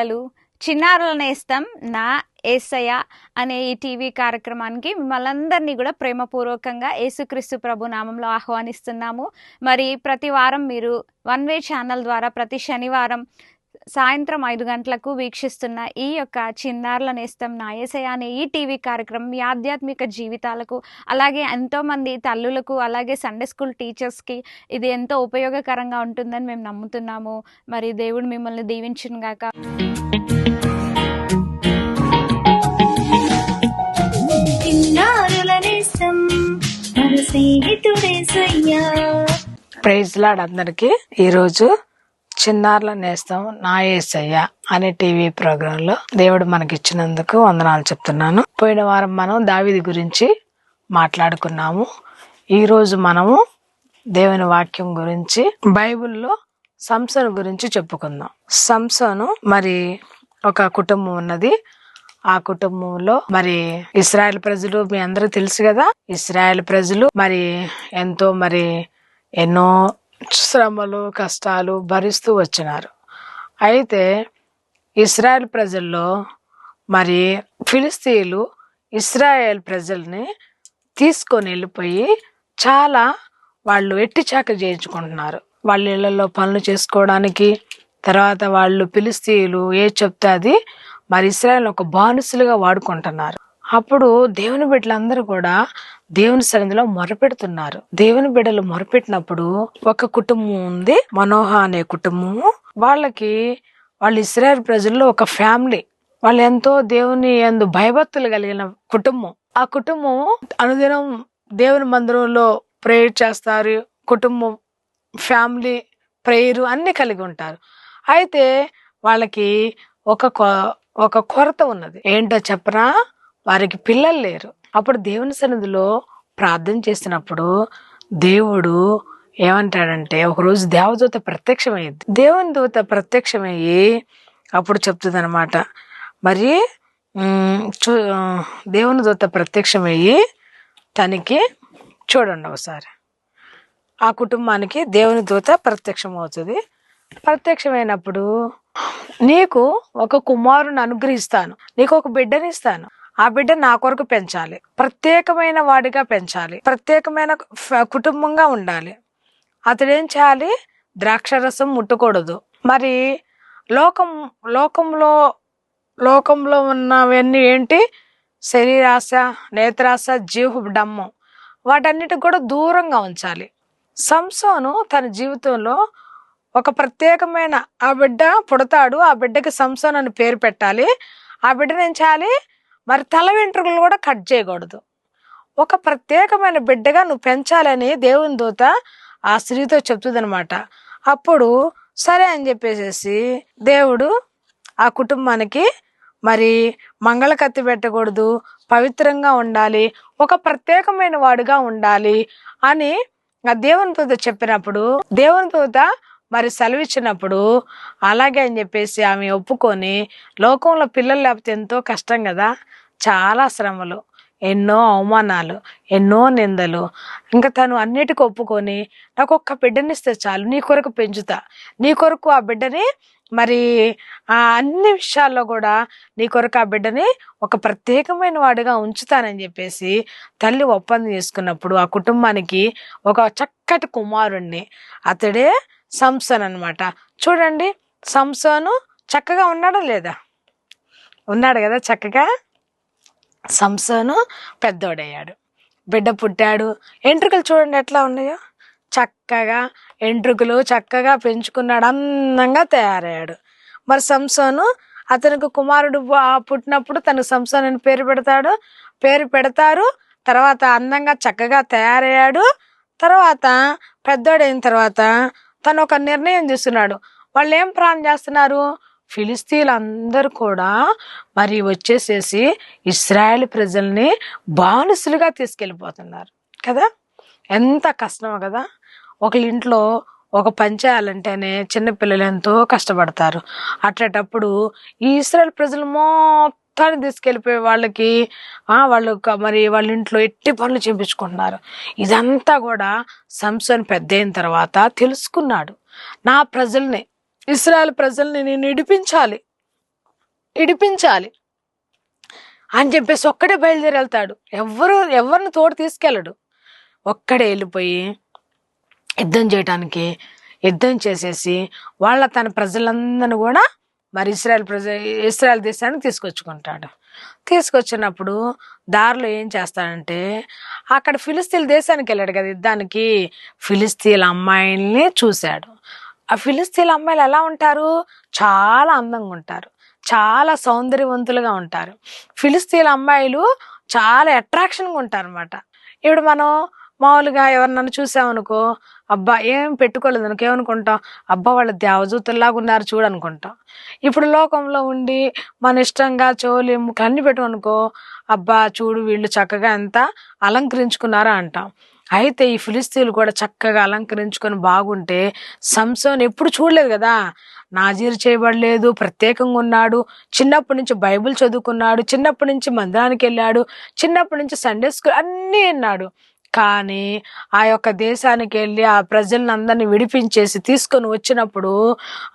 పిల్లలు, చిన్నారుల నేస్తం నా యేసయ్య అనే ఈ టీవీ కార్యక్రమానికి మిమ్మల్ని అందరినీ కూడా ప్రేమపూర్వకంగా యేసుక్రీస్తు ప్రభు నామంలో ఆహ్వానిస్తున్నాము. మరి ప్రతి వారం మీరు వన్ వే ఛానల్ ద్వారా ప్రతి శనివారం సాయంత్రం 5 గంటలకు వీక్షిస్తున్న ఈ యొక్క చిన్నారుల నేస్తం నా యేసయ్య అనే ఈ టీవీ కార్యక్రమం మీ ఆధ్యాత్మిక జీవితాలకు, అలాగే ఎంతోమంది తల్లులకు, అలాగే సండే స్కూల్ టీచర్స్కి ఇది ఎంతో ఉపయోగకరంగా ఉంటుందని మేము నమ్ముతున్నాము. మరి దేవుడు మిమ్మల్ని దీవించును గాక. ప్రైజ్ లార్డ్ అందరికి. ఈరోజు చిన్నారుల నేస్తం నా యేసయ్య అనే టీవీ ప్రోగ్రామ్ లో దేవుడు మనకి ఇచ్చినందుకు వందనాలు చెప్తున్నాను. పోయిన వారం మనం దావీదు గురించి మాట్లాడుకున్నాము. ఈ రోజు మనము దేవుని వాక్యం గురించి బైబిల్లో సంసోను గురించి చెప్పుకుందాం. సంసోను మరి ఒక కుటుంబం ఉన్నది. ఆ కుటుంబంలో మరి ఇశ్రాయేల్ ప్రజలు మీ అందరూ తెలుసు కదా. ఇశ్రాయేల్ ప్రజలు మరి ఎన్నో శ్రమలు కష్టాలు భరిస్తూ వచ్చినారు. అయితే ఇశ్రాయేల్ ప్రజల్లో మరి ఫిలిస్తీయులు ఇశ్రాయేల్ ప్రజల్ని తీసుకొని వెళ్ళిపోయి చాలా వాళ్ళు ఎట్టి చాకరీ చేయించుకుంటున్నారు. వాళ్ళ ఇళ్లలో పనులు చేసుకోవడానికి. తర్వాత వాళ్ళు ఫిలిస్తీయులు ఏ చెప్తే అది మరి ఇశ్రాయేల్ ఒక బానిసలుగా వాడుకుంటున్నారు. అప్పుడు దేవుని బిడ్డలందరూ కూడా దేవుని సన్నిధిలో మొరపెడుతున్నారు. దేవుని బిడ్డలు మొరపెట్టినప్పుడు ఒక కుటుంబం ఉంది, మనోహ అనే కుటుంబము. వాళ్ళు ఇశ్రాయేల్ ప్రజల్లో ఒక ఫ్యామిలీ. వాళ్ళు ఎంతో దేవుని యందు భయభక్తులు కలిగిన కుటుంబం. ఆ కుటుంబం అనుదినం దేవుని మందిరంలో ప్రేయర్ చేస్తారు. కుటుంబం ఫ్యామిలీ ప్రేయర్ అన్ని కలిగి ఉంటారు. అయితే వాళ్ళకి ఒక కొరత ఉన్నది. ఏంటో చెప్పరా, వారికి పిల్లలు లేరు. అప్పుడు దేవుని సన్నిధిలో ప్రార్థన చేసినప్పుడు దేవుడు ఏమంటాడంటే, ఒకరోజు దేవదూత ప్రత్యక్షమైంది. దేవుని దూత ప్రత్యక్షమయ్యి అప్పుడు చెప్తుంది అనమాట. మరి దేవుని దూత ప్రత్యక్షమయ్యి తనకి చూడండి ఒకసారి, ఆ కుటుంబానికి దేవుని దూత ప్రత్యక్షం అవుతుంది. ప్రత్యక్షమైనప్పుడు నీకు ఒక కుమారుని అనుగ్రహిస్తాను, నీకు ఒక బిడ్డని ఇస్తాను. ఆ బిడ్డ నా కొరకు పెంచాలి, ప్రత్యేకమైన వాడిగా పెంచాలి, ప్రత్యేకమైన కుటుంబంగా ఉండాలి. అతడేం చేయాలి, ద్రాక్షరసం ముట్టకూడదు. మరి లోకంలో ఉన్నవన్నీ ఏంటి, శరీరాశ, నేత్రాశ, జీవడమ్మం, వాటన్నిటికి కూడా దూరంగా ఉంచాలి. సంసోను తన జీవితంలో ఒక ప్రత్యేకమైన ఆ బిడ్డ పుడతాడు. ఆ బిడ్డకి సంసోన్ అని పేరు పెట్టాలి. ఆ బిడ్డను ఏం చేయాలి, మరి తల వెంట్రుకలు కూడా కట్ చేయకూడదు. ఒక ప్రత్యేకమైన బిడ్డగా నువ్వు పెంచాలని దేవుని దూత ఆ స్త్రీతో చెప్తుంది అనమాట. అప్పుడు సరే అని చెప్పేసి దేవుడు ఆ కుటుంబానికి మరి మంగళకత్తి పెట్టకూడదు, పవిత్రంగా ఉండాలి, ఒక ప్రత్యేకమైన వాడుగా ఉండాలి అని ఆ దేవుని దూత చెప్పినప్పుడు, దేవుని దూత మరి సెలవిచ్చినప్పుడు అలాగే అని చెప్పేసి ఆమె ఒప్పుకొని, లోకంలో పిల్లలు లేకపోతే ఎంతో కష్టం కదా, చాలా శ్రమలు, ఎన్నో అవమానాలు, ఎన్నో నిందలు. ఇంకా తను అన్నిటికీ ఒప్పుకొని, నాకు ఒక్క బిడ్డనిస్తే చాలు, నీ కొరకు పెంచుతా, నీ కొరకు ఆ బిడ్డని మరి అన్ని విషయాల్లో కూడా నీ కొరకు ఆ బిడ్డని ఒక ప్రత్యేకమైన వాడిగా ఉంచుతానని చెప్పేసి తల్లి ఒప్పందం చేసుకున్నప్పుడు ఆ కుటుంబానికి ఒక చక్కటి కుమారుణ్ణి, అతడే సంసోన్ అన్నమాట. చూడండి, సంసోను చక్కగా ఉన్నాడా లేదా? ఉన్నాడు కదా చక్కగా. సంసోను పెద్దోడయ్యాడు, బిడ్డ పుట్టాడు. ఎంట్రుకలు చూడండి ఎట్లా ఉన్నాయో, చక్కగా ఎంట్రుకలు చక్కగా పెంచుకున్నాడు, అందంగా తయారయ్యాడు. మరి సంసోను అతనికి కుమారుడు పుట్టినప్పుడు తనకు సంసోన్ అని పేరు పెడతారు. తర్వాత అందంగా చక్కగా తయారయ్యాడు. తర్వాత పెద్దోడైన తర్వాత తను ఒక నిర్ణయం తీసుకున్నాడు. వాళ్ళు ఏం ప్రాణం చేస్తున్నారు, ఫిలిస్తీన్లు అందరూ కూడా మరి వచ్చేసేసి ఇశ్రాయేల్ ప్రజల్ని బానిసలుగా తీసుకెళ్ళిపోతున్నారు కదా. ఎంత కష్టమో కదా. ఒకళ్ళ ఇంట్లో ఒక పని చేయాలంటేనే చిన్నపిల్లలు ఎంతో కష్టపడతారు. అట్లేటప్పుడు ఈ ఇశ్రాయేల్ ప్రజలు మొత్తాన్ని తీసుకెళ్ళిపోయే వాళ్ళు మరి వాళ్ళ ఇంట్లో ఎట్టి పనులు చేయించుకుంటున్నారు. ఇదంతా కూడా సంసోన్ పెద్ద అయిన తర్వాత తెలుసుకున్నాడు. నా ప్రజల్ని, ఇశ్రాయేల్ ప్రజల్ని నేను విడిపించాలి, ఇడిపించాలి అని చెప్పేసి ఒక్కడే బయలుదేరి వెళ్తాడు. ఎవరిని తోడు తీసుకెళ్ళడు. ఒక్కడే వెళ్ళిపోయి యుద్ధం చేసేసి తన ప్రజలందరినీ కూడా మరి ఇశ్రాయేల్ దేశానికి తీసుకొచ్చుకుంటాడు. తీసుకొచ్చినప్పుడు దారిలో ఏం చేస్తాడంటే, అక్కడ ఫిలిస్తీన్ల దేశానికి వెళ్ళాడు కదా యుద్ధానికి, ఫిలిస్తీన్ల అమ్మాయిల్ని చూశాడు. ఆ ఫిలిస్తీన్ల అమ్మాయిలు ఎలా ఉంటారు? చాలా అందంగా ఉంటారు, చాలా సౌందర్యవంతులుగా ఉంటారు. ఫిలిస్తీన్ల అమ్మాయిలు చాలా అట్రాక్షన్గా ఉంటారు అనమాట. ఇప్పుడు మనం మామూలుగా ఎవరినన్ను చూసామనుకో, అబ్బా ఏం పెట్టుకోలేదు అనుకో, ఏమనుకుంటాం, అబ్బా వాళ్ళ దేవదూతల్లాగా ఉన్నారు చూడనుకుంటాం. ఇప్పుడు లోకంలో ఉండి మన ఇష్టంగా చెవులు ముక్కలు అన్ని పెట్టుకనుకో, అబ్బా చూడు వీళ్ళు చక్కగా ఎంత అలంకరించుకున్నారా అంటాం. అయితే ఈ ఫిలిస్తీన్లు కూడా చక్కగా అలంకరించుకొని బాగుంటే సంసోన్ ఎప్పుడు చూడలేదు కదా, నాజీరు చేయబడలేదు, ప్రత్యేకంగా ఉన్నాడు, చిన్నప్పటి నుంచి బైబిల్ చదువుకున్నాడు, చిన్నప్పటి నుంచి మందిరానికి వెళ్ళాడు, చిన్నప్పటి నుంచి సండే స్కూల్ అన్నీ విన్నాడు. కానీ ఆ యొక్క దేశానికి వెళ్ళి ఆ ప్రజలను అందరినీ విడిపించేసి తీసుకొని వచ్చినప్పుడు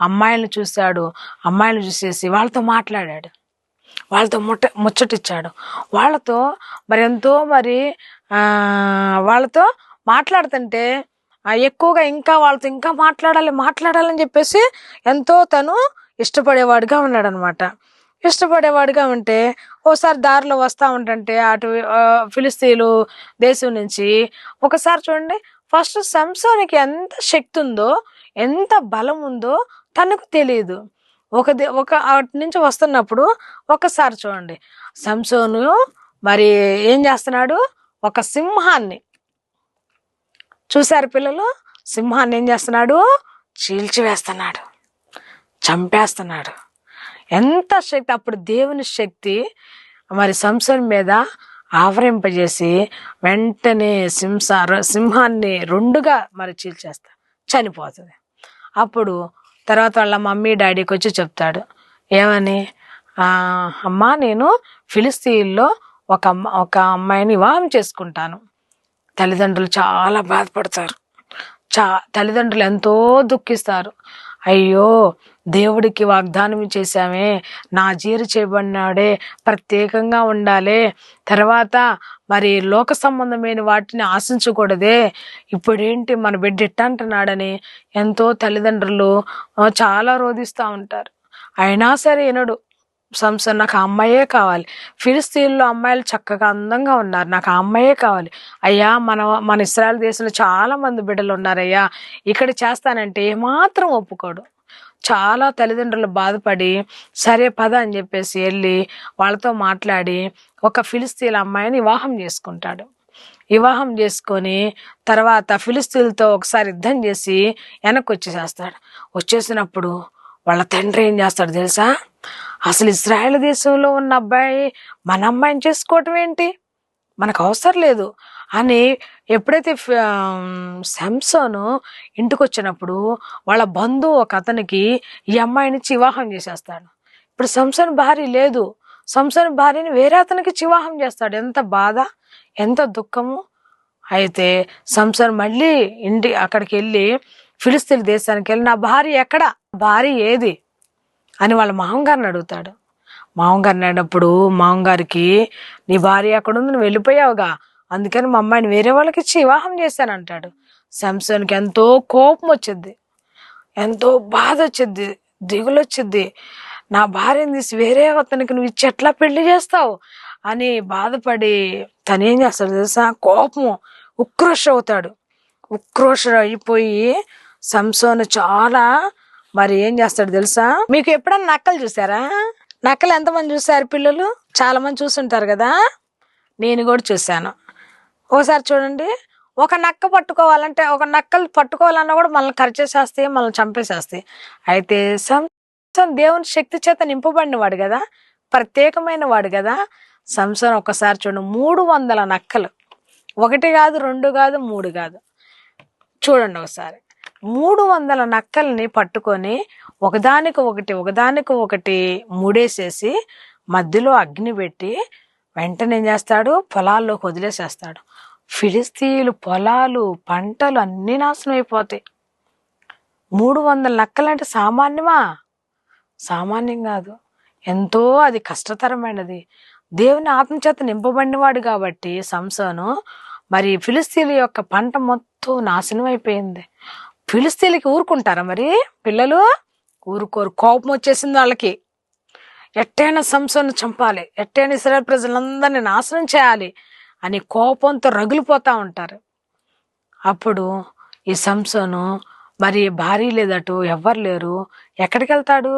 అమ్మాయిలను చూశాడు. అమ్మాయిలను చూసేసి వాళ్ళతో మాట్లాడాడు, వాళ్ళతో ముచ్చటిచ్చాడు. వాళ్ళతో వాళ్ళతో మాట్లాడుతుంటే ఎక్కువగా వాళ్ళతో ఇంకా మాట్లాడాలని చెప్పేసి ఎంతో తను ఇష్టపడేవాడుగా ఉన్నాడు అనమాట. ఇష్టపడేవాడుగా ఉంటే ఓసారి దారిలో వస్తూ ఉంటుంటే అటు ఫిలిస్తీన్లు దేశం నుంచి ఒకసారి చూడండి, ఫస్ట్ సంసోనికి ఎంత శక్తి ఉందో, ఎంత బలం ఉందో తనకు తెలియదు. అటు నుంచి వస్తున్నప్పుడు ఒకసారి చూడండి, సంసోను మరి ఏం చేస్తున్నాడు, ఒక సింహాన్ని చూశారు పిల్లలు, సింహాన్ని ఏం చేస్తున్నాడు, చీల్చివేస్తున్నాడు, చంపేస్తున్నాడు. ఎంత శక్తి! అప్పుడు దేవుని శక్తి మరి సంసోన్ మీద ఆవరింపజేసి వెంటనే సింహాన్ని రెండుగా మరి చీల్చేస్తా చనిపోతుంది. అప్పుడు తర్వాత వాళ్ళ మమ్మీ డాడీకి వచ్చి చెప్తాడు, ఏమని, అమ్మా నేను ఫిలిస్తీన్లో ఒక అమ్మాయిని వివాహం చేసుకుంటాను. తల్లిదండ్రులు చాలా బాధపడతారు, తల్లిదండ్రులు ఎంతో దుఃఖిస్తారు. అయ్యో దేవుడికి వాగ్దానం చేశామే, నాజీరు చేయబడినాడే, ప్రత్యేకంగా ఉండాలి, తర్వాత మరి లోక సంబంధమైన వాటిని ఆశించకూడదే, ఇప్పుడేంటి మన బిడ్డ ఎట్టంటున్నాడని ఎంతో తల్లిదండ్రులు చాలా రోధిస్తూ ఉంటారు. అయినా సరే వినడు సంసోన్, నాకు ఆ అమ్మాయే కావాలి, ఫిలిస్తీన్లో అమ్మాయిలు చక్కగా అందంగా ఉన్నారు, నాకు ఆ అమ్మాయే కావాలి అయ్యా, మన ఇశ్రాయేల్ దేశంలో చాలా మంది బిడ్డలు ఉన్నారయ్యా, ఇక్కడ చేస్తానంటే ఏమాత్రం ఒప్పుకోడు. చాలా తల్లిదండ్రులు బాధపడి సరే పద అని చెప్పేసి వెళ్ళి వాళ్ళతో మాట్లాడి ఒక ఫిలిస్తీన్ల అమ్మాయిని వివాహం చేసుకుంటాడు. వివాహం చేసుకొని తర్వాత ఫిలిస్తీన్లతో ఒకసారి యుద్ధం చేసి వెనక్కి వచ్చేసినప్పుడు వాళ్ళ తండ్రి ఏం చేస్తాడు తెలుసా, అసలు ఇశ్రాయేల్ దేశంలో ఉన్న అబ్బాయి మన అమ్మాయిని చేసుకోవటం ఏంటి, మనకు అవసరం లేదు అని ఎప్పుడైతే సంసోను ఇంటికి వచ్చినప్పుడు వాళ్ళ బంధువు ఒక అతనికి ఈ అమ్మాయిని వివాహం చేసేస్తాడు. ఇప్పుడు సంసోన్ భార్య లేదు, సంసోన్ భార్యని వేరే అతనికి వివాహం చేస్తాడు. ఎంత బాధ, ఎంత దుఃఖము. అయితే సంసోన్ మళ్ళీ అక్కడికి వెళ్ళి ఫిలిస్తీన్ దేశానికి వెళ్ళి నా భార్య ఎక్కడ, భార్య ఏది అని వాళ్ళ మామగారిని అడుగుతాడు. మామగారిని అడిగినప్పుడు మామగారికి నీ భార్య ఎక్కడ ఉంది, నువ్వు వెళ్ళిపోయావుగా, అందుకని మా అమ్మాయిని వేరే వాళ్ళకి ఇచ్చి వివాహం చేశానంటాడు. సంసోన్కి ఎంతో కోపం వచ్చింది, ఎంతో బాధ వచ్చింది, దిగులు వచ్చింది. నా భార్యని తీసి వేరే అతనికి నువ్వు ఇచ్చి ఎట్లా పెళ్లి చేస్తావు అని బాధపడి తను ఏం చేస్తాడు తెలుసా, కోపము ఉక్రోష అవుతాడు. ఉక్రోష అయిపోయి సంసోను చాలా మరి ఏం చేస్తాడు తెలుసా, మీకు ఎప్పుడన్నా నక్కలు చూసారా, నక్కలు ఎంతమంది చూసారు పిల్లలు, చాలా మంది చూసుంటారు కదా, నేను కూడా చూశాను. ఒకసారి చూడండి, ఒక నక్క పట్టుకోవాలంటే, ఒక నక్కలు పట్టుకోవాలన్నా కూడా మనల్ని కరిచేసేస్తాయి, మనల్ని చంపేసేస్తాయి. అయితే సంసోన్ దేవుని శక్తి చేత నింపబడిన వాడు కదా, ప్రత్యేకమైన వాడు కదా. సంసోన్ ఒకసారి చూడండి 300 నక్కలు, 1 కాదు 2 కాదు 3 కాదు, చూడండి ఒకసారి 300 నక్కల్ని పట్టుకొని ఒకదానికి ముడేసేసి మధ్యలో అగ్ని పెట్టి వెంటనే ఏం చేస్తాడు, పొలాల్లోకి వదిలేసేస్తాడు. ఫిలిస్తీన్లు పొలాలు పంటలు అన్నీ నాశనం అయిపోతాయి. 300 నక్కలంటే సామాన్యమా, సామాన్యం కాదు. ఎంతో అది కష్టతరమైనది. దేవుని ఆత్మచేత నింపబడినవాడు కాబట్టి సంసోను మరి ఫిలిస్తీన్ల యొక్క పంట మొత్తం నాశనం అయిపోయింది. ఫిలిస్తీన్లకి ఊరుకుంటారా మరి పిల్లలు? ఊరుకోరు. కోపం వచ్చేసింది వాళ్ళకి. ఎట్టైనా సంసోను చంపాలి, ఎట్టైనా ఇశ్రాయేలు ప్రజలందరినీ నాశనం చేయాలి అని కోపంతో రగిలిపోతా ఉంటారు. అప్పుడు ఈ సంసోను మరి భార్య లేదటు, ఎవ్వరు లేరు, ఎక్కడికి వెళ్తాడు?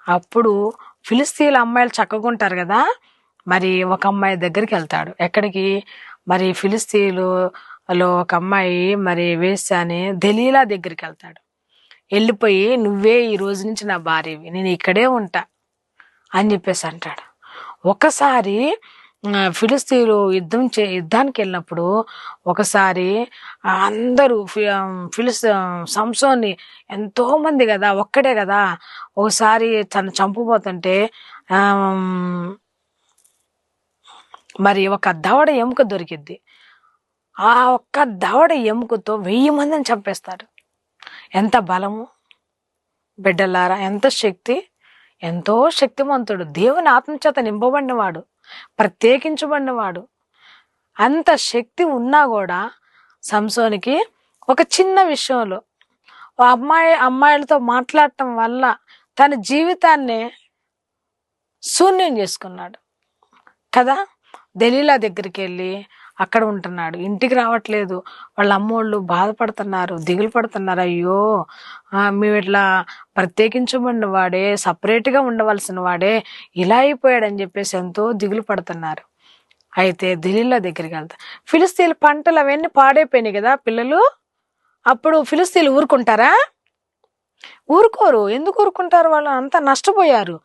అప్పుడు ఫిలిస్తీన్ల అమ్మాయిలు చక్కగా ఉంటారు కదా, మరి ఒక అమ్మాయి దగ్గరికి వెళ్తాడు. ఎక్కడికి? మరి ఫిలిస్తీన్లలో ఒక అమ్మాయి మరి వేశ్య అని దెలీలా దగ్గరికి వెళ్తాడు. వెళ్ళిపోయి, నువ్వే ఈ రోజు నుంచి నా భార్యవి, నేను ఇక్కడే ఉంటా అని చెప్పేసి అంటాడు. ఒకసారి ఫిలిస్తీన్లు యుద్ధానికి వెళ్ళినప్పుడు ఒకసారి అందరూ సంసోన్ని ఎంతో మంది కదా, ఒక్కడే కదా, ఒకసారి తను చంపబోతుంటే మరి ఒక దవడ ఎముక దొరికిద్ది. ఆ ఒక్క దవడ ఎముకతో 1000 మందిని చంపేస్తాడు. ఎంత బలము బిడ్డలారా, ఎంత శక్తి! ఎంతో శక్తివంతుడు, దేవుని ఆత్మచేత నింపబడినవాడు, ప్రత్యేకించబడినవాడు. అంత శక్తి ఉన్నా కూడా సంసోనికి ఒక చిన్న విషయంలో అమ్మాయిలతో మాట్లాడటం వల్ల తన జీవితాన్ని శూన్యం చేసుకున్నాడు కదా. దెలీలా దగ్గరికి వెళ్ళి అక్కడ ఉంటున్నాడు, ఇంటికి రావట్లేదు. వాళ్ళ అమ్మోళ్ళు బాధపడుతున్నారు, దిగులు పడుతున్నారు. అయ్యో, మేము ఇట్లా ప్రత్యేకించబడిన వాడే, సపరేట్గా ఉండవలసిన వాడే ఇలా అయిపోయాడని చెప్పేసి ఎంతో దిగులు పడుతున్నారు. అయితే దెలీలా దగ్గరికి వెళ్తా. ఫిలిస్తీన్ల పంటలు అవన్నీ పాడైపోయినాయి కదా పిల్లలు. అప్పుడు ఫిలిస్తీన్లు ఊరుకుంటారా? ఊరుకోరు. ఎందుకు ఊరుకుంటారు? వాళ్ళు అంతా నష్టపోయారు.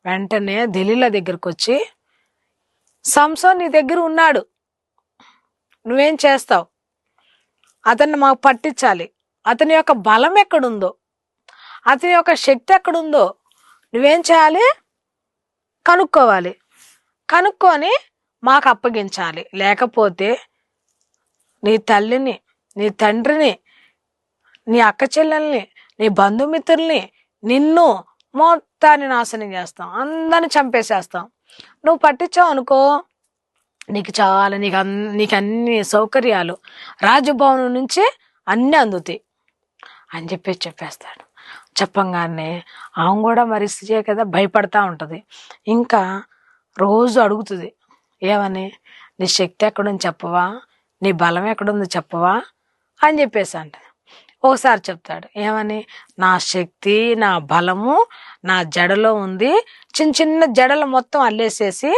వెంటనే దెలీలా దగ్గరకు వచ్చి, సంసోన్ నీ దగ్గర ఉన్నాడు, నువ్వేం చేస్తావు? అతన్ని మాకు పట్టించాలి. అతని యొక్క బలం ఎక్కడుందో, అతని యొక్క శక్తి ఎక్కడుందో నువ్వేం చేయాలి? కనుక్కోవాలి. కనుక్కొని మాకు అప్పగించాలి. లేకపోతే నీ తల్లిని, నీ తండ్రిని, నీ అక్క చెల్లెల్ని, నీ బంధుమిత్రుల్ని, నిన్ను మొత్తాన్ని నాశనం చేస్తాం, అందరిని చంపేసేస్తాం. నువ్వు పట్టించావు అనుకో, నీకు అన్ని సౌకర్యాలు రాజభవనం నుంచి అన్నీ అందుతాయి అని చెప్పేస్తాడు. చెప్పంగానే ఆమె కూడా మరి స్త్రీ కదా, భయపడతా ఉంటుంది. ఇంకా రోజు అడుగుతుంది, ఏమని? నీ శక్తి ఎక్కడుంది చెప్పవా, నీ బలం ఎక్కడుంది చెప్పవా అని చెప్పేసి అంట. ఒకసారి చెప్తాడు, ఏమని? నా శక్తి, నా బలము నా జడలో ఉంది. చిన్న జడలు మొత్తం అల్లేసేసి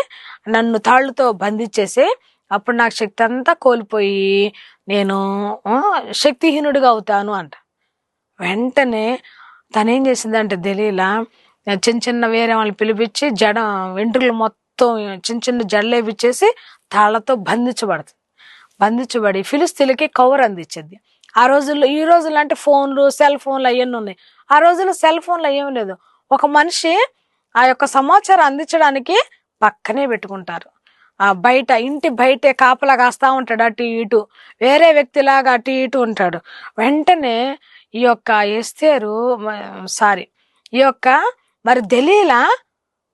నన్ను తాళ్ళతో బంధించేసి అప్పుడు నాకు శక్తి అంతా కోల్పోయి నేను శక్తిహీనుడిగా అవుతాను అంట. వెంటనే తనేం చేసిందంటే దెలీలా చిన్న వేరే వాళ్ళని పిలిపించి వెంట్రుకలు మొత్తం చిన్న జడలు వేపించేసి తాళ్లతో బంధించబడి ఫిలిస్తీన్లకి కవర్ అందించింది. ఆ రోజుల్లో, ఈ రోజుల్లో అంటే ఫోన్లు, సెల్ ఫోన్లు అవన్నీ ఉన్నాయి. ఆ రోజుల్లో సెల్ ఫోన్లు అయ్యేం లేదు. ఒక మనిషి ఆ యొక్క సమాచారం అందించడానికి పక్కనే పెట్టుకుంటారు. ఇంటి బయటే కాపలా కాస్తా ఉంటాడు, అటు ఇటు వేరే వ్యక్తిలాగా అటు ఇటు ఉంటాడు. వెంటనే ఈ యొక్క ఈ యొక్క మరి దెలీలా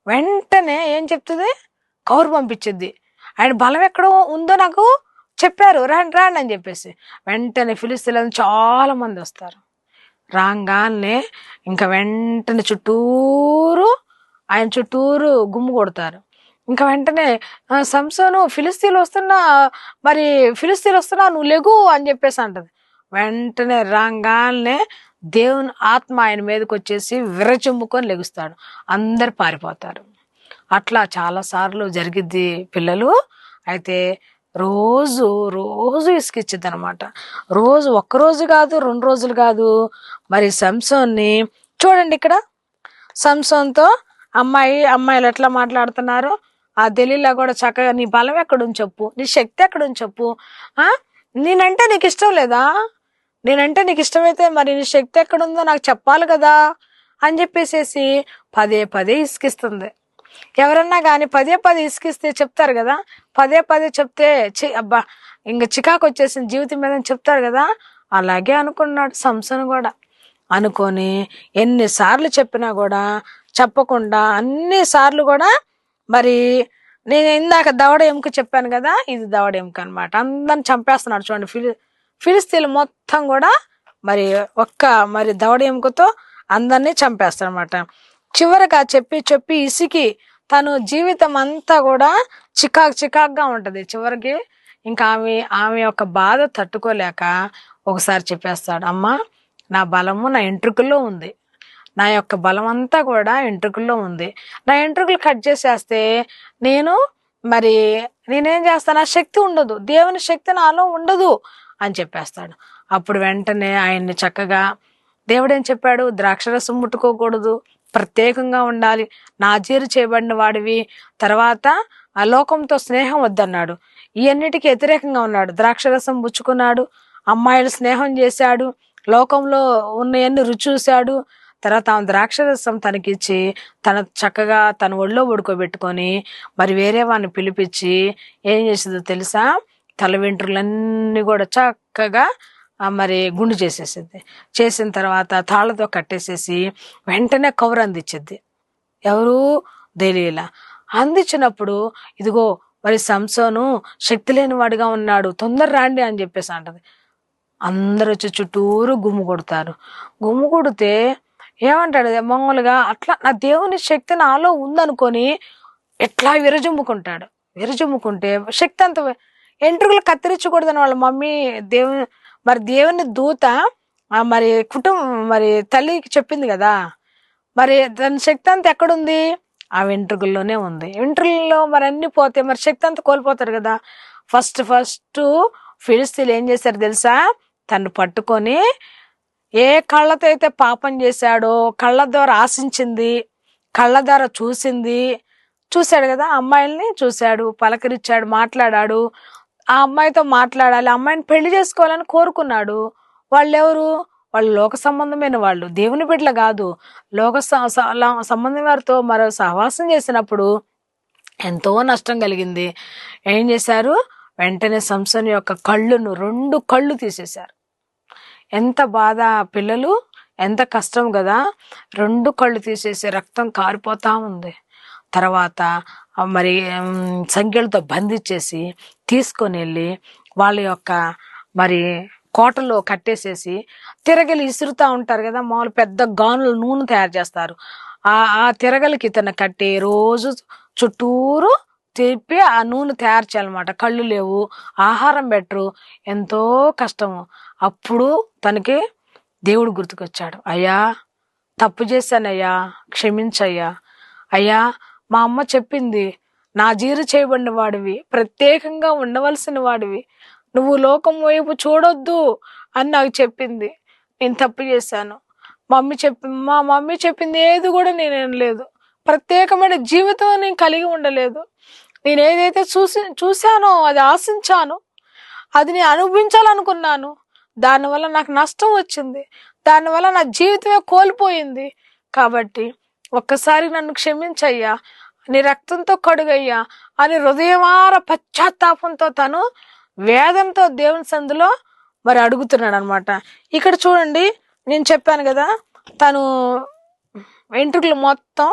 వెంటనే ఏం చెప్తుంది? కౌరు పంపించింది. ఆయన బలం ఎక్కడ ఉందో నాకు చెప్పారు, రాండి అని చెప్పేసి. వెంటనే ఫిలిస్తీన్లు చాలా మంది వస్తారు. రాగానే ఇంకా వెంటనే ఆయన చుట్టూరు గుమ్ము కొడతారు. ఇంకా వెంటనే సంసోను, ఫిలిస్తీన్లు వస్తున్నా నువ్వు లెగు అని చెప్పేసి అంటది. వెంటనే రాగానే దేవుని ఆత్మ ఆయన మీదకి వచ్చేసి విరచిమ్ముకొని లెగుస్తాడు. అందరు పారిపోతారు. అట్లా చాలా సార్లు జరిగిద్ది పిల్లలు. అయితే రోజు ఇసుకిచ్చిద్ది అనమాట. రోజు ఒక్కరోజు కాదు, 2 రోజులు కాదు. మరి సంసోన్ని చూడండి, ఇక్కడ సంసోన్తో అమ్మాయిలు ఎట్లా మాట్లాడుతున్నారు. ఆ దెలీలా కూడా చక్కగా, నీ బలం ఎక్కడుంది చెప్పు, నీ శక్తి ఎక్కడుంది చెప్పు, నేనంటే నీకు ఇష్టం లేదా? నేనంటే నీకు ఇష్టమైతే మరి నీ శక్తి ఎక్కడుందో నాకు చెప్పాలి కదా అని చెప్పేసేసి పదే ఇసుకిస్తుంది. ఎవరన్నా కానీ పదే ఇసుకిస్తే చెప్తారు కదా, పదే చెప్తే అబ్బా ఇంకా చికాకు వచ్చేసింది జీవితం మీద చెప్తారు కదా. అలాగే అనుకున్నాడు సంసోను కూడా. అనుకొని ఎన్నిసార్లు చెప్పినా కూడా చెప్పకుండా అన్నిసార్లు కూడా మరి నేను ఇందాక దవడ ఎముక చెప్పాను కదా, ఇది దవడ ఎముక అనమాట. అందరిని చంపేస్తున్నాడు చూడండి. ఫిలిస్తీన్లు మొత్తం కూడా మరి మరి దవడ ఎముకతో అందరినీ చంపేస్తాడు అనమాట. చివరిగా చెప్పి చెప్పి ఇసికి తను జీవితం అంతా కూడా చికాకుగా ఉంటది. చివరికి ఇంకా ఆమె యొక్క బాధ తట్టుకోలేక ఒకసారి చెప్పేస్తాడు, అమ్మా నా బలము నా ఎంట్రుకల్లో ఉంది, నా యొక్క బలం అంతా కూడా ఎంట్రుకల్లో ఉంది, నా ఎంట్రుకలు కట్ చేసేస్తే నేనేం చేస్తాను, నా శక్తి ఉండదు, దేవుని శక్తి నాలో ఉండదు అని చెప్పేస్తాడు. అప్పుడు వెంటనే ఆయన్ని చక్కగా దేవుడు ఏం చెప్పాడు, ద్రాక్షరసం ముట్టుకోకూడదు, ప్రత్యేకంగా ఉండాలి, నాజీరు చేయబడిన వాడివి, తర్వాత ఆ లోకంతో స్నేహం వద్దన్నాడు. ఇవన్నిటికీ వ్యతిరేకంగా ఉన్నాడు. ద్రాక్షరసం పుచ్చుకున్నాడు, అమ్మాయిలు స్నేహం చేశాడు, లోకంలో ఉన్నవన్నీ రుచి చూశాడు. తర్వాత ఆమె ద్రాక్షరసం తనకిచ్చి చక్కగా తన ఒళ్ళో పడుకోబెట్టుకొని మరి వేరే వాడిని పిలిపించి ఏం చేసిందో తెలుసా, తల వెంట్రులన్నీ కూడా చక్కగా మరి గుండు చేసేసింది. చేసిన తర్వాత తాళ్ళతో కట్టేసేసి వెంటనే కవర్ అందించింది. ఎవరు, దెలీలా. అందించినప్పుడు ఇదిగో మరి సంసోను శక్తి లేని వాడిగా ఉన్నాడు, తొందర రాండి అని చెప్పేసి అంటది. అందరు వచ్చి చుట్టూరు గుమ్ము కొడతారు. గుమ్ము కొడితే ఏమంటాడు మామూలుగా, అట్లా నా దేవుని శక్తి నాలో ఉందనుకొని ఎట్లా విరజుమ్ముకుంటాడు. విరజుమ్ముకుంటే శక్తి అంత ఎంట్రుకలు కత్తిరించకూడదని వాళ్ళ మమ్మీ దేవుని దూత మరి మరి తల్లికి చెప్పింది కదా, మరి దాని శక్తి అంతా ఎక్కడుంది, ఆ వెంట్రుకల్లోనే ఉంది. వెంట్రుకల్లో మరి అన్ని పోతే మరి శక్తి అంతా కోల్పోతారు కదా. ఫస్ట్ ఫిలిస్తీన్లు ఏం చేశారు తెలుసా, తను పట్టుకొని ఏ కళ్ళతో అయితే పాపం చేశాడో, కళ్ళ ద్వారా ఆశించింది, కళ్ళ ద్వారా చూశాడు కదా, అమ్మాయిల్ని చూశాడు, పలకరించాడు, మాట్లాడాడు, ఆ అమ్మాయితో మాట్లాడాలి, అమ్మాయిని పెళ్లి చేసుకోవాలని కోరుకున్నాడు. వాళ్ళెవరు, వాళ్ళు లోక సంబంధమైన వాళ్ళు, దేవుని బిడ్డలు కాదు. లోక సంబంధం వారితో మరో సహవాసం చేసినప్పుడు ఎంతో నష్టం కలిగింది. ఏం చేశారు, వెంటనే సంసోను యొక్క 2 కళ్ళు తీసేశారు. ఎంత బాధ, పిల్లలు ఎంత కష్టం కదా. 2 కళ్ళు తీసేసి రక్తం కారిపోతా ఉంది. తర్వాత మరి సంఖ్యలతో బంధించేసి తీసుకొని వెళ్ళి వాళ్ళ యొక్క మరి కోటలో కట్టేసేసి తిరగలి ఇసురుతా ఉంటారు కదా, మామూలు పెద్ద గానులు నూనె తయారు చేస్తారు, ఆ తిరగలికి ఇతను కట్టి రోజు చుట్టూరు తిప్పి ఆ నూనె తయారు చేయాలన్నమాట. కళ్ళు లేవు, ఆహారం పెట్టరు, ఎంతో కష్టము. అప్పుడు తనకి దేవుడు గుర్తుకొచ్చాడు. అయ్యా తప్పు చేశానయ్యా, క్షమించయ్యా, అయ్యా మా అమ్మ చెప్పింది, నా జీరు చేయబడిన వాడివి, ప్రత్యేకంగా ఉండవలసిన వాడివి, నువ్వు లోకం వైపు చూడొద్దు అని నాకు చెప్పింది, నేను తప్పు చేశాను. మా మమ్మీ చెప్పింది ఏది కూడా నేనేం లేదు, ప్రత్యేకమైన జీవితం నేను కలిగి ఉండలేదు, నేను ఏదైతే చూశానో అది ఆశించాను, అది నేను అనుభవించాలనుకున్నాను, దానివల్ల నాకు నష్టం వచ్చింది, దానివల్ల నా జీవితమే కోల్పోయింది. కాబట్టి ఒక్కసారి నన్ను క్షమించయ్యా, నీ రక్తంతో కడుగయ్యా అని హృదయమార పశ్చాత్తాపంతో తను వేదంతో దేవుని సందులో మరి అడుగుతున్నాడు అనమాట. ఇక్కడ చూడండి, నేను చెప్పాను కదా, తను వెంట్రుకలు మొత్తం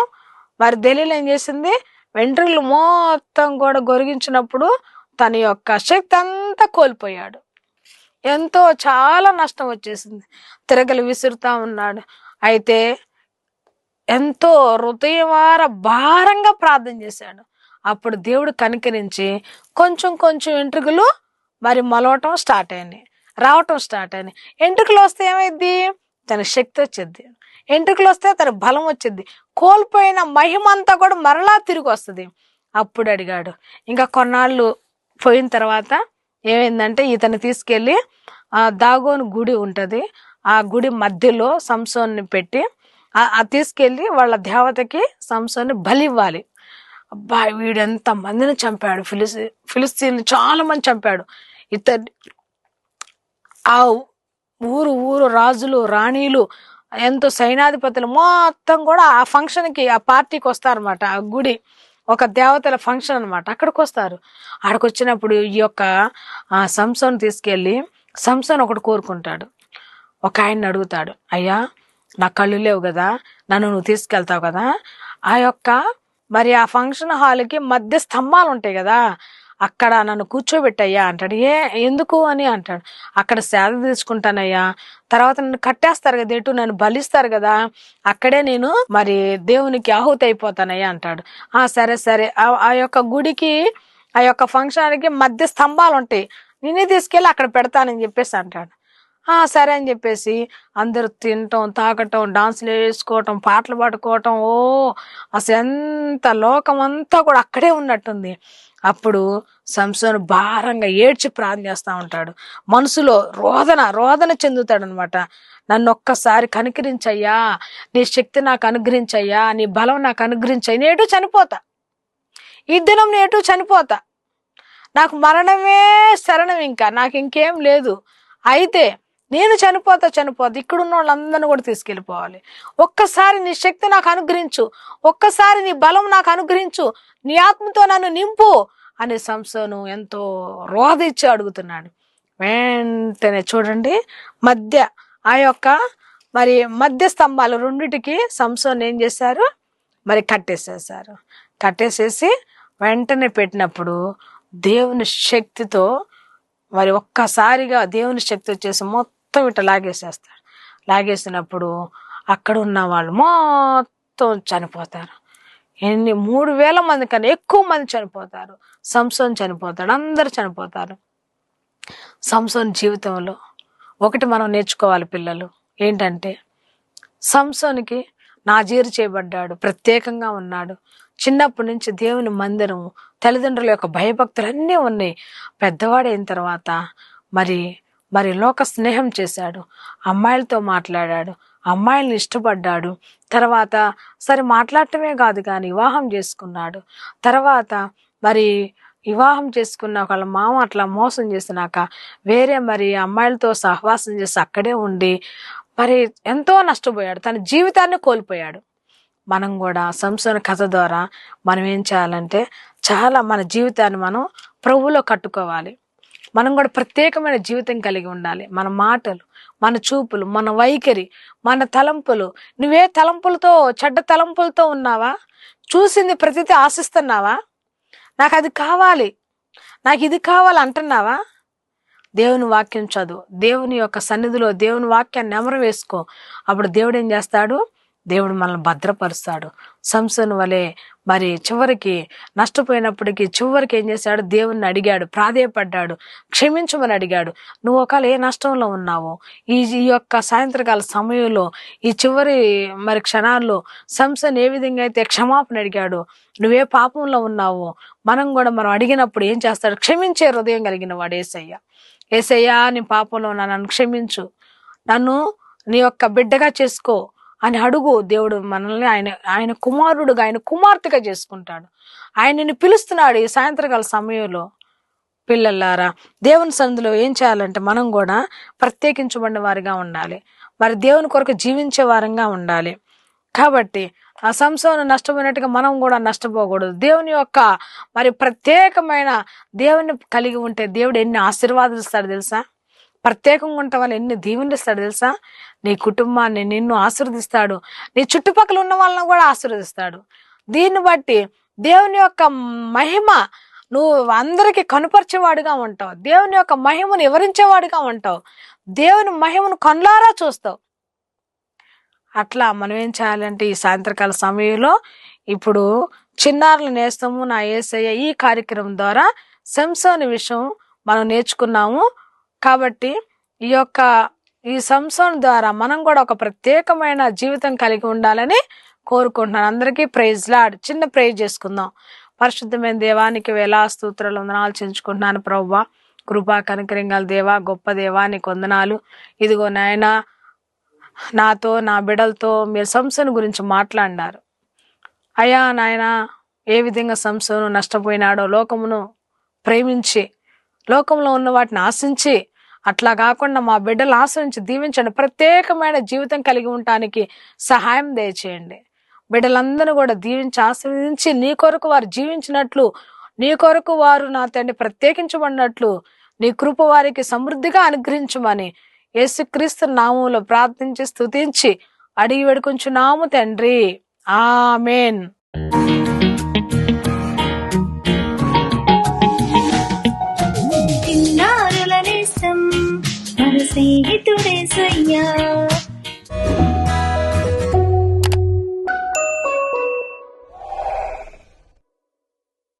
మరి దెలీలా ఏం చేసింది, వెంట్రుకలు మొత్తం కూడా గొరిగించినప్పుడు తన యొక్క శక్తి అంతా కోల్పోయాడు. ఎంతో చాలా నష్టం వచ్చేసింది. తిరగలు విసురుతా ఉన్నాడు. అయితే ఎంతో హృదయవార భారంగా ప్రార్థన చేశాడు. అప్పుడు దేవుడు కనికరించి కొంచెం వెంట్రుకలు మరి మొలవటం స్టార్ట్ అయినాయి, రావటం స్టార్ట్ అయినాయి. ఎంట్రుకలు వస్తే ఏమైంది, తన శక్తి వచ్చింది. ఎంట్రుకలు వస్తే తన బలం వచ్చింది. కోల్పోయిన మహిమ అంతా కూడా మరలా తిరిగి వస్తుంది. అప్పుడు అడిగాడు. ఇంకా కొన్నాళ్ళు పోయిన తర్వాత ఏమైందంటే, ఇతను తీసుకెళ్ళి దాగోను గుడి ఉంటుంది, ఆ గుడి మధ్యలో సంసోన్ని పెట్టి తీసుకెళ్ళి వాళ్ళ దేవతకి సంసోన్ని బలి ఇవ్వాలి. అబ్బా వీడెంత మందిని చంపాడు, ఫిలిస్తీన్లు చాలా మంది చంపాడు. ఇతన్ని ఆ ఊరు రాజులు రాణీలు ఎంతో సైనాధిపతులు మొత్తం కూడా ఆ ఫంక్షన్కి ఆ పార్టీకి వస్తారన్నమాట. ఆ గుడి ఒక దేవతల ఫంక్షన్ అనమాట, అక్కడికి వస్తారు. అక్కడికి వచ్చినప్పుడు ఈ యొక్క సంసోన్ తీసుకెళ్ళి సంసోన్ ఒకటి కోరుకుంటాడు. ఒక ఆయన్ని అడుగుతాడు, అయ్యా నా కళ్ళు లేవు కదా, నన్ను నువ్వు తీసుకెళ్తావు కదా. ఆ యొక్క మరి ఆ ఫంక్షన్ హాల్కి మధ్య స్తంభాలు ఉంటాయి కదా, అక్కడ నన్ను కూర్చోబెట్టయ్యా అంటాడు. ఎందుకు అని అంటాడు. అక్కడ సేద తీసుకుంటానయ్యా, తర్వాత నన్ను కట్టేస్తారు కదా, ఎటు నన్ను బలిస్తారు కదా, అక్కడే నేను మరి దేవునికి ఆహుతి అయిపోతానయ్యా అంటాడు. సరే సరే, ఆ యొక్క గుడికి ఆ యొక్క ఫంక్షన్కి మధ్య స్తంభాలు ఉంటాయి, నేనే తీసుకెళ్ళి అక్కడ పెడతానని చెప్పేసి అంటాడు. సరే అని చెప్పేసి అందరూ తినటం, తాగటం, డాన్సులు వేసుకోవటం, పాటలు పాడుకోవటం, అసలు ఎంత లోకం అంతా కూడా అక్కడే ఉన్నట్టుంది. అప్పుడు సంసోను భారంగా ఏడ్చి ప్రార్థన చేస్తా ఉంటాడు. మనసులో రోదన చెందుతాడు అనమాట. నన్ను ఒక్కసారి కనికరించయ్యా, నీ శక్తి నాకు అనుగ్రహించయ్యా, నీ బలం నాకు అనుగ్రహించయ్యా, నేటు చనిపోతా, ఈ దినం నేటు చనిపోతా, నాకు మరణమే శరణం, ఇంకా నాకు ఇంకేం లేదు. అయితే నేను చనిపోతా, ఇక్కడున్న వాళ్ళందరినీ కూడా తీసుకెళ్ళిపోవాలి. ఒక్కసారి నీ శక్తి నాకు అనుగ్రహించు, ఒక్కసారి నీ బలం నాకు అనుగ్రహించు, నీ ఆత్మతో నన్ను నింపు అని సంసోను ఎంతో రోధించి అడుగుతున్నాడు. వెంటనే చూడండి, ఆ యొక్క మరి మధ్య స్తంభాలు రెండిటికి సంసోను ఏం చేశారు, మరి కట్టేసేసి వెంటనే పెట్టినప్పుడు దేవుని శక్తితో మరి ఒక్కసారిగా దేవుని శక్తి వచ్చేసి మొత్తం ఇట్లా లాగేసినప్పుడు అక్కడ ఉన్న వాళ్ళు మొత్తం చనిపోతారు. 3,000 మంది కన్నా ఎక్కువ మంది చనిపోతారు. సంసోను చనిపోతాడు, అందరు చనిపోతారు. సంసోను జీవితంలో ఒకటి మనం నేర్చుకోవాలి పిల్లలు, ఏంటంటే సంసోనుకి నాజీరు చేయబడ్డాడు, ప్రత్యేకంగా ఉన్నాడు. చిన్నప్పటి నుంచి దేవుని మందిరం, తల్లిదండ్రుల యొక్క భయభక్తులు అన్నీ ఉన్నాయి. పెద్దవాడైన తర్వాత మరి లోక స్నేహం చేశాడు, అమ్మాయిలతో మాట్లాడాడు, అమ్మాయిల్ని ఇష్టపడ్డాడు. తర్వాత సరే మాట్లాడటమే కాదు కానీ వివాహం చేసుకున్నాడు. తర్వాత మరి వివాహం చేసుకున్న వాళ్ళ మామ అట్లా మోసం చేసినాక వేరే మరి అమ్మాయిలతో సహవాసం చేసి అక్కడే ఉండి మరి ఎంతో నష్టపోయాడు, తన జీవితాన్ని కోల్పోయాడు. మనం కూడా సంసోను కథ ద్వారా మనం ఏం చేయాలంటే మన జీవితాన్ని మనం ప్రభువులో కట్టుకోవాలి. మనం కూడా ప్రత్యేకమైన జీవితం కలిగి ఉండాలి. మన మాటలు, మన చూపులు, మన వైఖరి, మన తలంపులు, నువ్వే తలంపులతో, చెడ్డ తలంపులతో ఉన్నావా? చూసింది ప్రతిదీ ఆశిస్తున్నావా? నాకు అది కావాలి, నాకు ఇది కావాలి అంటున్నావా? దేవుని వాక్యం చదువు, దేవుని యొక్క సన్నిధిలో దేవుని వాక్యాన్ని నెమరు వేసుకో. అప్పుడు దేవుడు ఏం చేస్తాడు, దేవుడు మనల్ని భద్రపరుస్తాడు. సంసోను వలె మరి చివరికి నష్టపోయినప్పటికీ చివరికి ఏం చేశాడు, దేవుణ్ణి అడిగాడు, ప్రాధేయపడ్డాడు, క్షమించమని అడిగాడు. నువ్వు ఒకవేళ ఏ నష్టంలో ఉన్నావో ఈ యొక్క సాయంత్రకాల సమయంలో, ఈ చివరి మరి క్షణాల్లో సంసోను ఏ విధంగా అయితే క్షమాపణ అడిగాడు, నువ్వే పాపంలో ఉన్నావో మనం అడిగినప్పుడు ఏం చేస్తాడు, క్షమించే హృదయం కలిగిన వాడు ఏసయ్యా నీ పాపంలో నన్ను క్షమించు, నన్ను నీ యొక్క బిడ్డగా చేసుకో అని అడుగు. దేవుడు మనల్ని ఆయన కుమారుడుగా, ఆయన కుమార్తెగా చేసుకుంటాడు. ఆయనని పిలుస్తున్నాడు ఈ సాయంత్రకాల సమయంలో. పిల్లలారా, దేవుని సన్నిధిలో ఏం చేయాలంటే మనం కూడా ప్రత్యేకించబడిన వారిగా ఉండాలి, మరి దేవుని కొరకు జీవించే వారంగా ఉండాలి. కాబట్టి ఆ సంసోను నష్టపోయినట్టుగా మనం కూడా నష్టపోకూడదు. దేవుని యొక్క మరి ప్రత్యేకమైన దేవుని కలిగి ఉంటే దేవుడు ఎన్ని ఆశీర్వాదాలు ఇస్తాడు తెలుసా? ప్రత్యేకంగా ఉంటే వాళ్ళు ఎన్ని దీవెనలు ఇస్తాడు తెలుసా? నీ కుటుంబాన్ని, నిన్ను ఆశీర్వదిస్తాడు, నీ చుట్టుపక్కల ఉన్న వాళ్ళని కూడా ఆశీర్వదిస్తాడు. దీన్ని బట్టి దేవుని యొక్క మహిమ నువ్వు అందరికీ కనుపరిచేవాడుగా ఉంటావు, దేవుని యొక్క మహిమను వివరించేవాడుగా ఉంటావు, దేవుని మహిమను కళ్ళారా చూస్తావు. అట్లా మనం ఏం చేయాలంటే ఈ సాయంత్రకాల సమయంలో ఇప్పుడు చిన్నారులు నేస్తము నా యేసయ్య ఈ కార్యక్రమం ద్వారా సంసోను విషయం మనం నేర్చుకున్నాము. కాబట్టి ఈ సంసోను ద్వారా మనం కూడా ఒక ప్రత్యేకమైన జీవితం కలిగి ఉండాలని కోరుకుంటున్నాను. అందరికీ ప్రైజ్ లార్డ్. చిన్న ప్రేజ్ చేసుకుందాం. పరిశుద్ధమైన దేవానికి వేలా స్తోత్రాలు వందనాలు చెల్లించుకుంటున్నాను. ప్రభువా, కృపా కనికరింగల దేవా, గొప్ప దేవా, నీకు వందనాలు. ఇదిగో నాయనా, నాతో నా బిడ్డలతో మీరు సంసోను గురించి మాట్లాడినారు. అయ్యా నాయనా, ఏ విధంగా సంసోను నష్టపోయినాడో, లోకమును ప్రేమించి లోకంలో ఉన్న వాటిని ఆశించి, అట్లా కాకుండా మా బిడ్డలు ఆశ్రయించి దీవించండి. ప్రత్యేకమైన జీవితం కలిగి ఉండటానికి సహాయం దయచేయండి. బిడ్డలందరూ కూడా దీవించి ఆశీర్వదించి నీ కొరకు వారు జీవించినట్లు, నీ కొరకు వారు నా తండ్రి ప్రత్యేకించబడినట్లు నీ కృప వారికి సమృద్ధిగా అనుగ్రహించమని యేసుక్రీస్తు నామములో ప్రార్థించి స్తుతించి అడిగి వేడుకొంచున్నాము తండ్రి. ఆమేన్.